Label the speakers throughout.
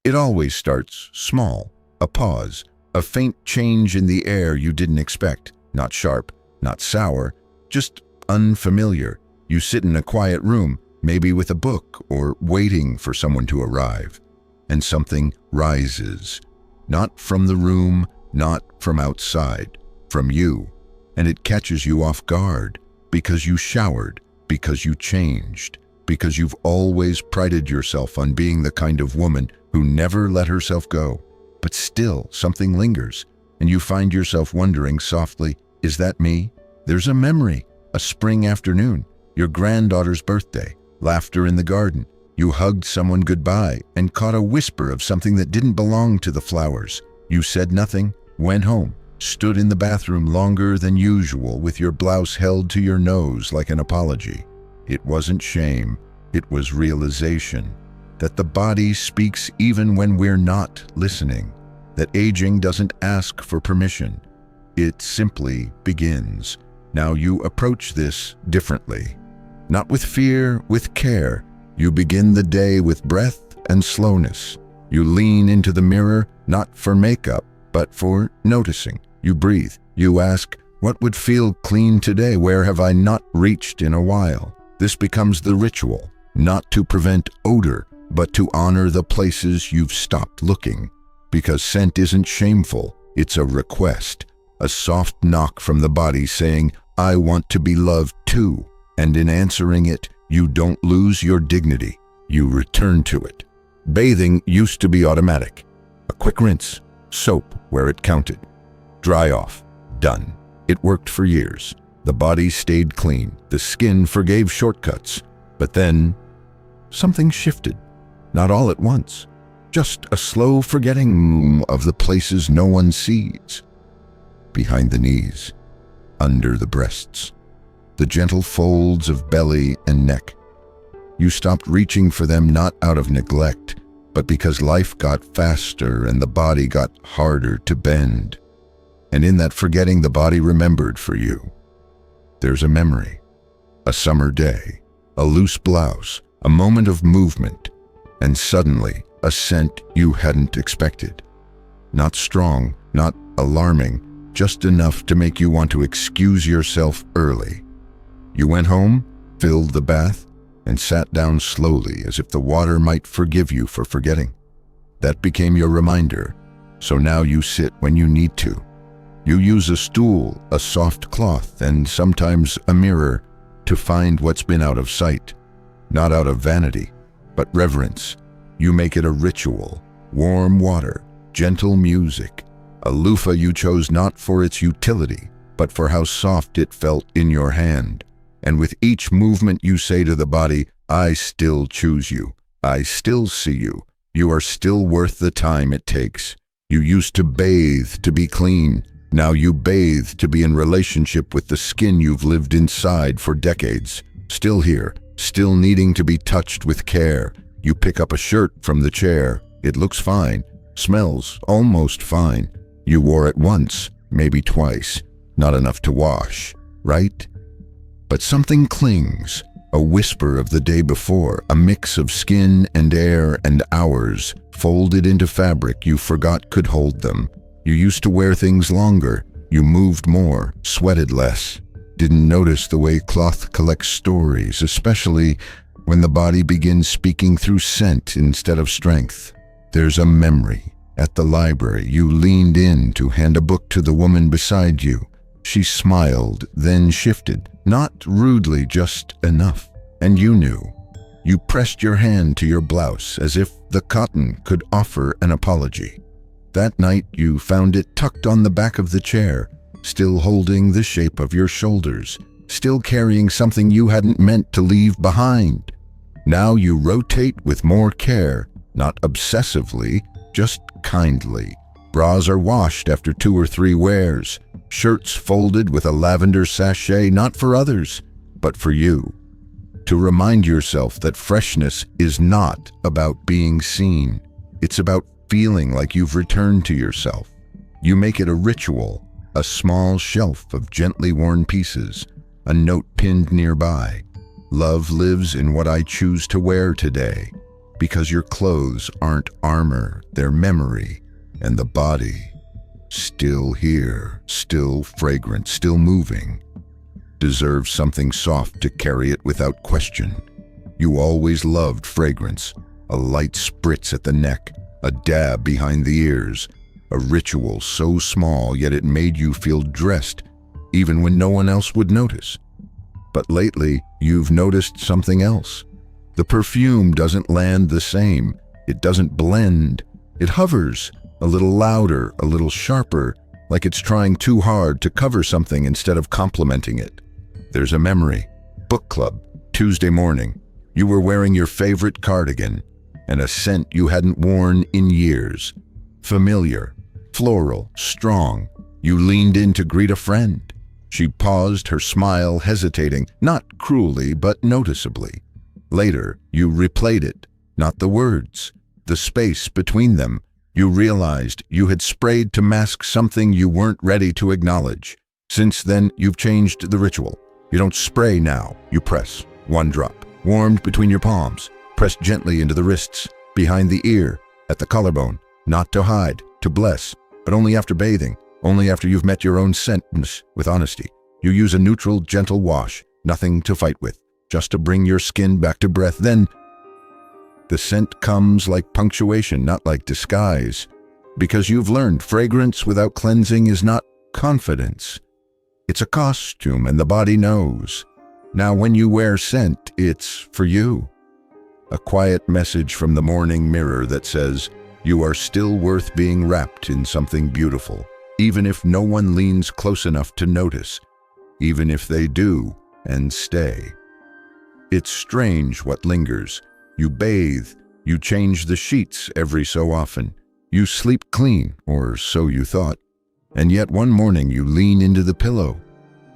Speaker 1: It always starts small, a pause, a faint change in the air you didn't expect, not sharp, not sour, just unfamiliar. You sit in a quiet room, maybe with a book or waiting for someone to arrive, and something rises, not from the room, not from outside, from you, and it catches you off guard because you showered, because you changed, because you've always prided yourself on being the kind of woman who never let herself go. But still, something lingers, and you find yourself wondering softly, is that me? There's a memory, a spring afternoon, your granddaughter's birthday, laughter in the garden. You hugged someone goodbye and caught a whisper of something that didn't belong to the flowers. You said nothing, went home, stood in the bathroom longer than usual with your blouse held to your nose like an apology. It wasn't shame, it was realization that the body speaks even when we're not listening, that aging doesn't ask for permission. It simply begins. Now you approach this differently. Not with fear, with care. You begin the day with breath and slowness. You lean into the mirror, not for makeup, but for noticing. You breathe. You ask, what would feel clean today? Where have I not reached in a while? This becomes the ritual, not to prevent odor, but to honor the places you've stopped looking. Because scent isn't shameful, it's a request, a soft knock from the body saying, I want to be loved too. And in answering it, you don't lose your dignity, you return to it. Bathing used to be automatic. A quick rinse, soap where it counted. Dry off, done. It worked for years. The body stayed clean, the skin forgave shortcuts. But then, something shifted. Not all at once, just a slow forgetting of the places no one sees. Behind the knees, under the breasts, the gentle folds of belly and neck. You stopped reaching for them not out of neglect, but because life got faster and the body got harder to bend. And in that forgetting, the body remembered for you. There's a memory, a summer day, a loose blouse, a moment of movement, and suddenly a scent you hadn't expected. Not strong, not alarming, just enough to make you want to excuse yourself early. You went home, filled the bath, and sat down slowly as if the water might forgive you for forgetting. That became your reminder, so now you sit when you need to. You use a stool, a soft cloth, and sometimes a mirror to find what's been out of sight. Not out of vanity, but reverence. You make it a ritual, warm water, gentle music, a loofah you chose not for its utility, but for how soft it felt in your hand. And with each movement you say to the body, I still choose you. I still see you. You are still worth the time it takes. You used to bathe to be clean. Now you bathe to be in relationship with the skin you've lived inside for decades. Still here, still needing to be touched with care. You pick up a shirt from the chair. It looks fine, smells almost fine. You wore it once, maybe twice, not enough to wash, right? But something clings, a whisper of the day before, a mix of skin and air and hours, folded into fabric you forgot could hold them. You used to wear things longer, you moved more, sweated less, didn't notice the way cloth collects stories, especially when the body begins speaking through scent instead of strength. There's a memory. At the library, you leaned in to hand a book to the woman beside you. She smiled, then shifted, not rudely, just enough. And you knew. You pressed your hand to your blouse as if the cotton could offer an apology. That night, you found it tucked on the back of the chair, still holding the shape of your shoulders, still carrying something you hadn't meant to leave behind. Now you rotate with more care, not obsessively, just kindly. Bras are washed after 2 or 3 wears, shirts folded with a lavender sachet, not for others, but for you. To remind yourself that freshness is not about being seen. It's about feeling like you've returned to yourself. You make it a ritual, a small shelf of gently worn pieces, a note pinned nearby. Love lives in what I choose to wear today. Because your clothes aren't armor, they're memory, and the body, still here, still fragrant, still moving, deserves something soft to carry it without question. You always loved fragrance, a light spritz at the neck, a dab behind the ears, a ritual so small yet it made you feel dressed, even when no one else would notice. But lately, you've noticed something else. The perfume doesn't land the same. It doesn't blend. It hovers, a little louder, a little sharper, like it's trying too hard to cover something instead of complementing it. There's a memory. Book club, Tuesday morning. You were wearing your favorite cardigan, and a scent you hadn't worn in years. Familiar, floral, strong. You leaned in to greet a friend. She paused, her smile hesitating, not cruelly, but noticeably. Later, you replayed it, not the words, the space between them. You realized you had sprayed to mask something you weren't ready to acknowledge. Since then, you've changed the ritual. You don't spray now, you press. One drop, warmed between your palms, pressed gently into the wrists, behind the ear, at the collarbone, not to hide, to bless, but only after bathing, only after you've met your own scent with honesty. You use a neutral, gentle wash, nothing to fight with, just to bring your skin back to breath. Then, the scent comes like punctuation, not like disguise, because you've learned fragrance without cleansing is not confidence. It's a costume, and the body knows. Now, when you wear scent, it's for you. A quiet message from the morning mirror that says, you are still worth being wrapped in something beautiful, even if no one leans close enough to notice, even if they do and stay. It's strange what lingers. You bathe, you change the sheets every so often. You sleep clean, or so you thought. And yet one morning you lean into the pillow,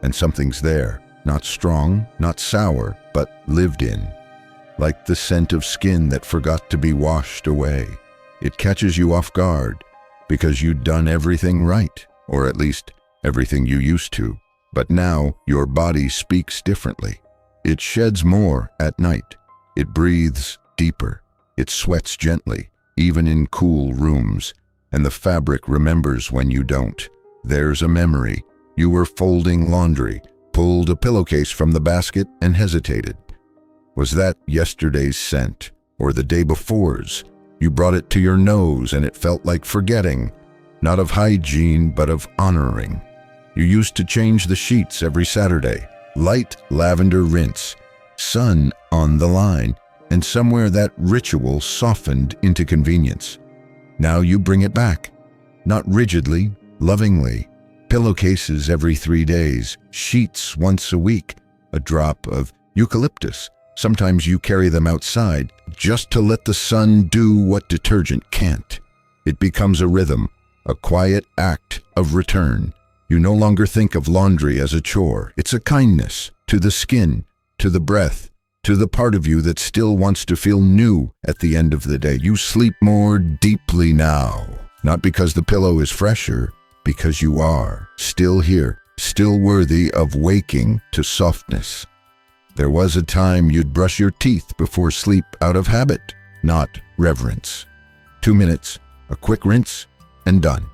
Speaker 1: and something's there, not strong, not sour, but lived in. Like the scent of skin that forgot to be washed away. It catches you off guard, because you'd done everything right, or at least everything you used to. But now your body speaks differently. It sheds more at night. It breathes deeper. It sweats gently, even in cool rooms. And the fabric remembers when you don't. There's a memory. You were folding laundry, pulled a pillowcase from the basket, and hesitated. Was that yesterday's scent, or the day before's? You brought it to your nose, and it felt like forgetting. Not of hygiene, but of honoring. You used to change the sheets every Saturday. Light lavender rinse, sun on the line, and somewhere that ritual softened into convenience. Now you bring it back, not rigidly, lovingly. Pillowcases every 3 days, sheets once a week, a drop of eucalyptus. Sometimes you carry them outside just to let the sun do what detergent can't. It becomes a rhythm, a quiet act of return. You no longer think of laundry as a chore. It's a kindness to the skin, to the breath, to the part of you that still wants to feel new at the end of the day. You sleep more deeply now, not because the pillow is fresher, because you are still here, still worthy of waking to softness. There was a time you'd brush your teeth before sleep out of habit, not reverence. 2 minutes, a quick rinse, and done.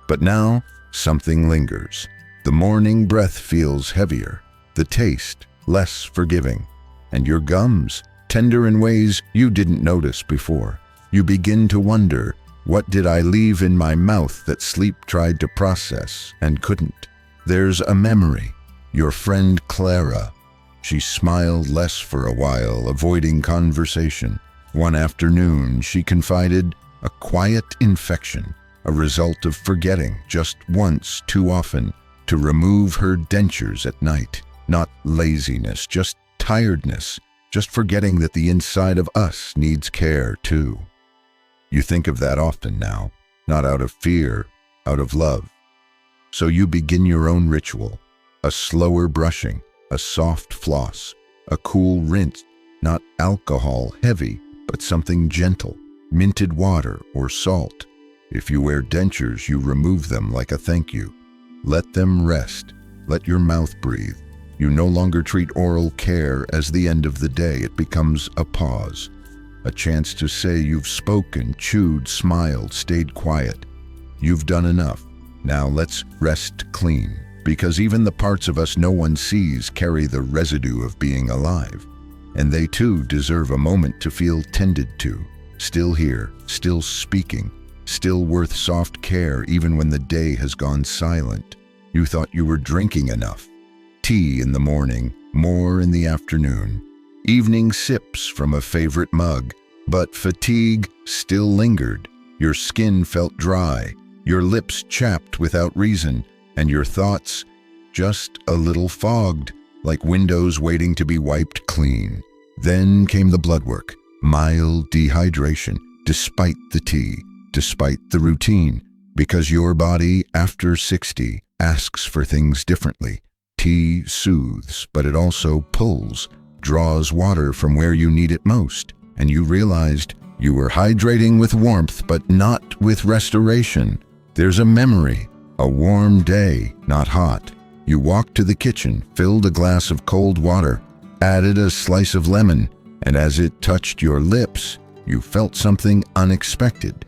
Speaker 1: But now, something lingers. The morning breath feels heavier, the taste less forgiving, and your gums tender in ways you didn't notice before. You begin to wonder, what did I leave in my mouth that sleep tried to process and couldn't? There's a memory, your friend Clara. She smiled less for a while, avoiding conversation. One afternoon, she confided a quiet infection, a result of forgetting just once too often to remove her dentures at night. Not laziness, just tiredness, just forgetting that the inside of us needs care too. You think of that often now, not out of fear, out of love. So you begin your own ritual, a slower brushing, a soft floss, a cool rinse, not alcohol heavy, but something gentle, minted water or salt. If you wear dentures, you remove them like a thank you. Let them rest. Let your mouth breathe. You no longer treat oral care as the end of the day. It becomes a pause. a chance to say you've spoken, chewed, smiled, stayed quiet. You've done enough. Now let's rest clean, because even the parts of us no one sees carry the residue of being alive. And they too deserve a moment to feel tended to, still here, still speaking, still worth soft care even when the day has gone silent. You thought you were drinking enough. Tea in the morning, more in the afternoon. Evening sips from a favorite mug, but fatigue still lingered. Your skin felt dry, your lips chapped without reason, and your thoughts just a little fogged, like windows waiting to be wiped clean. Then came the blood work, mild dehydration, despite the tea, despite the routine, because your body, after 60, asks for things differently. Tea soothes, but it also pulls, draws water from where you need it most, and you realized you were hydrating with warmth, but not with restoration. There's a memory, a warm day, not hot. You walked to the kitchen, filled a glass of cold water, added a slice of lemon, and as it touched your lips, you felt something unexpected.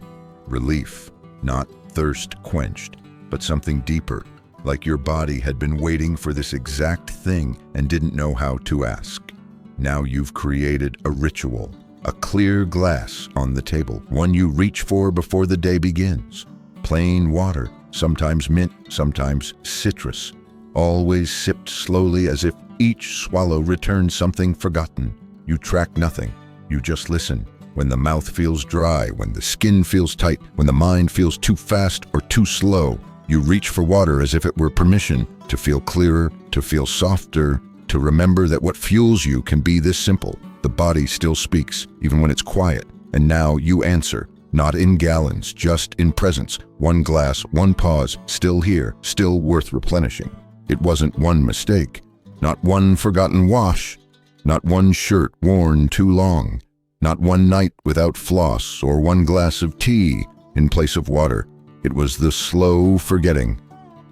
Speaker 1: Relief, not thirst quenched, but something deeper, like your body had been waiting for this exact thing and didn't know how to ask. Now you've created a ritual, a clear glass on the table, one you reach for before the day begins. Plain water, sometimes mint, sometimes citrus, always sipped slowly as if each swallow returned something forgotten. You track nothing, you just listen. When the mouth feels dry, when the skin feels tight, when the mind feels too fast or too slow, you reach for water as if it were permission to feel clearer, to feel softer, to remember that what fuels you can be this simple. The body still speaks, even when it's quiet. And now you answer, not in gallons, just in presence. One glass, one pause, still here, still worth replenishing. It wasn't one mistake, not one forgotten wash, not one shirt worn too long, not one night without floss or one glass of tea in place of water. It was the slow forgetting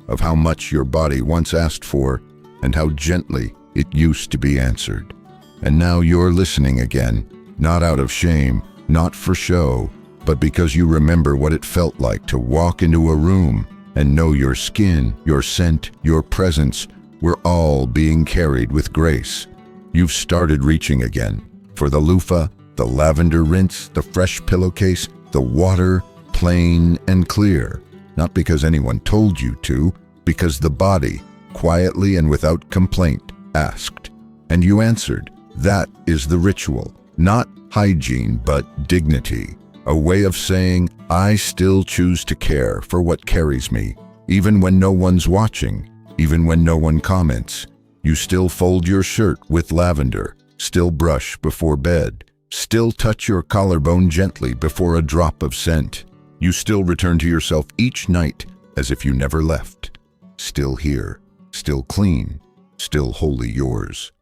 Speaker 1: of how much your body once asked for and how gently it used to be answered. And now you're listening again, not out of shame, not for show, but because you remember what it felt like to walk into a room and know your skin, your scent, your presence were all being carried with grace. You've started reaching again for the loofah, the lavender rinse, the fresh pillowcase, the water, plain and clear, not because anyone told you to, because the body, quietly and without complaint, asked. And you answered. That is the ritual, not hygiene, but dignity. A way of saying, I still choose to care for what carries me, even when no one's watching, even when no one comments. You still fold your shirt with lavender, still brush before bed, still touch your collarbone gently before a drop of scent. You still return to yourself each night as if you never left. Still here, still clean, still wholly yours.